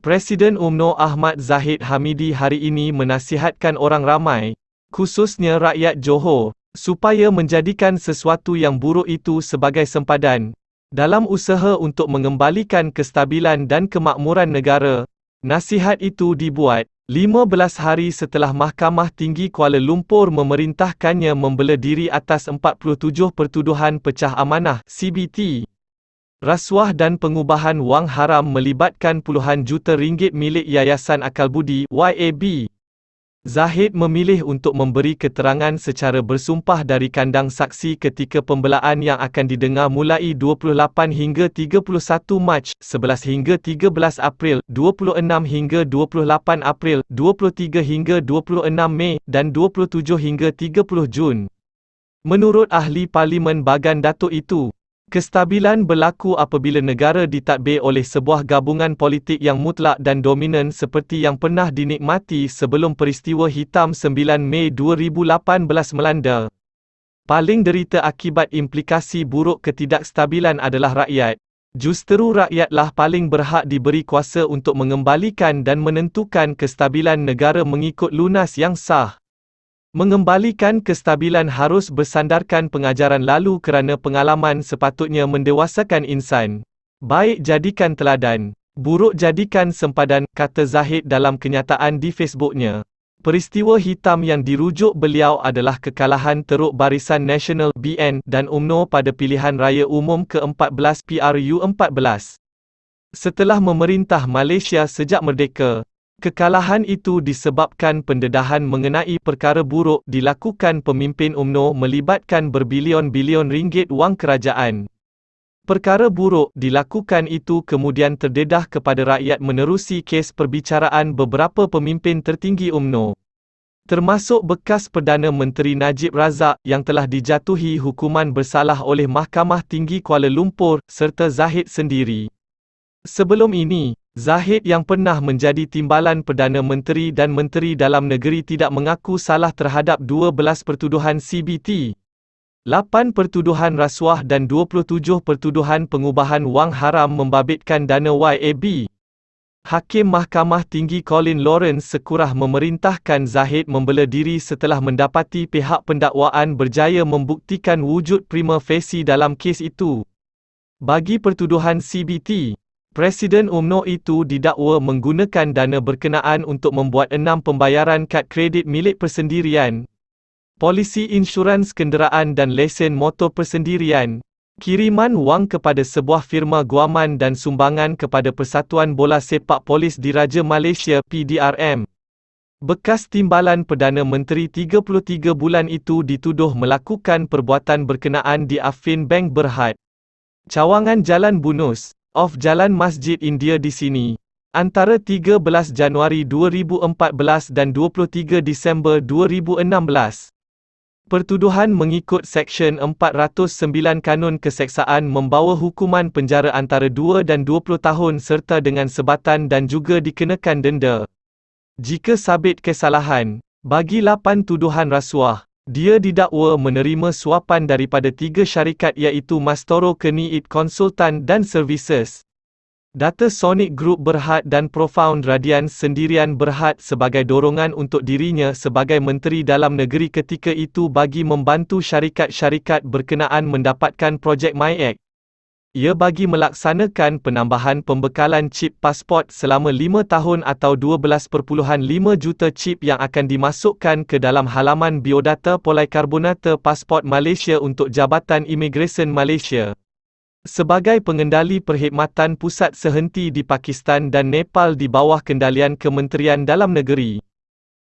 Presiden UMNO Ahmad Zahid Hamidi hari ini menasihatkan orang ramai, khususnya rakyat Johor, supaya menjadikan sesuatu yang buruk itu sebagai sempadan, dalam usaha untuk mengembalikan kestabilan dan kemakmuran negara. Nasihat itu dibuat 15 hari setelah Mahkamah Tinggi Kuala Lumpur memerintahkannya membela diri atas 47 pertuduhan pecah amanah (CBT), rasuah dan pengubahan wang haram melibatkan puluhan juta ringgit milik Yayasan Akal Budi (YAB). Zahid memilih untuk memberi keterangan secara bersumpah dari kandang saksi ketika pembelaan yang akan didengar mulai 28 hingga 31 Mac, 11 hingga 13 April, 26 hingga 28 April, 23 hingga 26 Mei, dan 27 hingga 30 Jun. Menurut ahli Parlimen Bagan Datuk itu, kestabilan berlaku apabila negara ditadbir oleh sebuah gabungan politik yang mutlak dan dominan seperti yang pernah dinikmati sebelum peristiwa hitam 9 Mei 2018 melanda. Paling derita akibat implikasi buruk ketidakstabilan adalah rakyat. Justeru rakyatlah paling berhak diberi kuasa untuk mengembalikan dan menentukan kestabilan negara mengikut lunas yang sah. Mengembalikan kestabilan harus bersandarkan pengajaran lalu kerana pengalaman sepatutnya mendewasakan insan. Baik jadikan teladan, buruk jadikan sempadan, kata Zahid dalam kenyataan di Facebooknya. Peristiwa hitam yang dirujuk beliau adalah kekalahan teruk Barisan Nasional (BN) dan UMNO pada pilihan raya umum ke-14 PRU14. Setelah memerintah Malaysia sejak merdeka, kekalahan itu disebabkan pendedahan mengenai perkara buruk dilakukan pemimpin UMNO melibatkan berbilion-bilion ringgit wang kerajaan. Perkara buruk dilakukan itu kemudian terdedah kepada rakyat menerusi kes perbicaraan beberapa pemimpin tertinggi UMNO, termasuk bekas Perdana Menteri Najib Razak yang telah dijatuhi hukuman bersalah oleh Mahkamah Tinggi Kuala Lumpur, serta Zahid sendiri. Sebelum ini, Zahid yang pernah menjadi timbalan Perdana Menteri dan Menteri Dalam Negeri tidak mengaku salah terhadap 12 pertuduhan CBT, 8 pertuduhan rasuah dan 27 pertuduhan pengubahan wang haram membabitkan dana YAB. Hakim Mahkamah Tinggi Colin Lawrence sekurah memerintahkan Zahid membela diri setelah mendapati pihak pendakwaan berjaya membuktikan wujud prima facie dalam kes itu. Bagi pertuduhan CBT, Presiden UMNO itu didakwa menggunakan dana berkenaan untuk membuat 6 pembayaran kad kredit milik persendirian, polisi insurans kenderaan dan lesen motor persendirian, kiriman wang kepada sebuah firma guaman dan sumbangan kepada Persatuan Bola Sepak Polis Diraja Malaysia (PDRM). Bekas timbalan Perdana Menteri 33 bulan itu dituduh melakukan perbuatan berkenaan di Affin Bank Berhad, cawangan Jalan Bunus, off Jalan Masjid India di sini, antara 13 Januari 2014 dan 23 Disember 2016. Pertuduhan mengikut Seksyen 409 Kanun Keseksaan membawa hukuman penjara antara 2 dan 20 tahun serta dengan sebatan dan juga dikenakan denda jika sabit kesalahan. Bagi 8 tuduhan rasuah, dia didakwa menerima suapan daripada 3 syarikat iaitu Mastoro Keniit Konsultan dan Services, Data Sonic Group Berhad dan Profound Radiance Sendirian Berhad sebagai dorongan untuk dirinya sebagai Menteri Dalam Negeri ketika itu bagi membantu syarikat-syarikat berkenaan mendapatkan projek MyAct. Ia bagi melaksanakan penambahan pembekalan chip pasport selama 5 tahun atau 12.5 juta chip yang akan dimasukkan ke dalam halaman biodata polikarbonata pasport Malaysia untuk Jabatan Imigresen Malaysia. Sebagai pengendali perkhidmatan pusat sehenti di Pakistan dan Nepal di bawah kendalian Kementerian Dalam Negeri,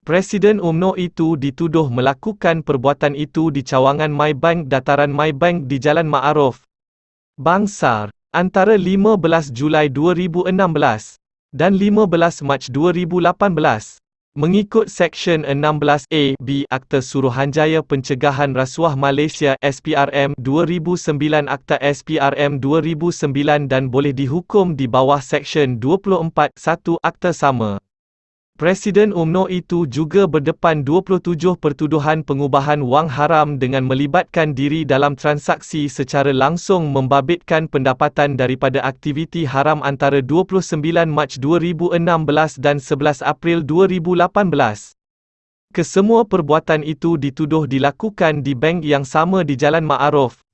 Presiden UMNO itu dituduh melakukan perbuatan itu di cawangan MyBank Dataran MyBank di Jalan Ma'aruf, Bangsar, antara 15 Julai 2016 dan 15 Mac 2018. Mengikut Seksyen 16A(b) Akta Suruhanjaya Pencegahan Rasuah Malaysia SPRM 2009 Akta SPRM 2009 dan boleh dihukum di bawah Seksyen 24(1) Akta sama. Presiden UMNO itu juga berdepan 27 pertuduhan pengubahan wang haram dengan melibatkan diri dalam transaksi secara langsung membabitkan pendapatan daripada aktiviti haram antara 29 Mac 2016 dan 11 April 2018. Kesemua perbuatan itu dituduh dilakukan di bank yang sama di Jalan Ma'aruf,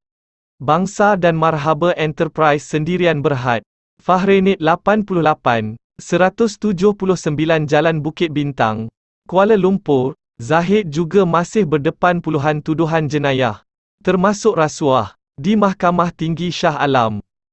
Bangsa dan Marhaba Enterprise Sendirian Berhad, Fahrenheit 88, 179 Jalan Bukit Bintang, Kuala Lumpur. Zahid juga masih berdepan puluhan tuduhan jenayah, termasuk rasuah, di Mahkamah Tinggi Shah Alam.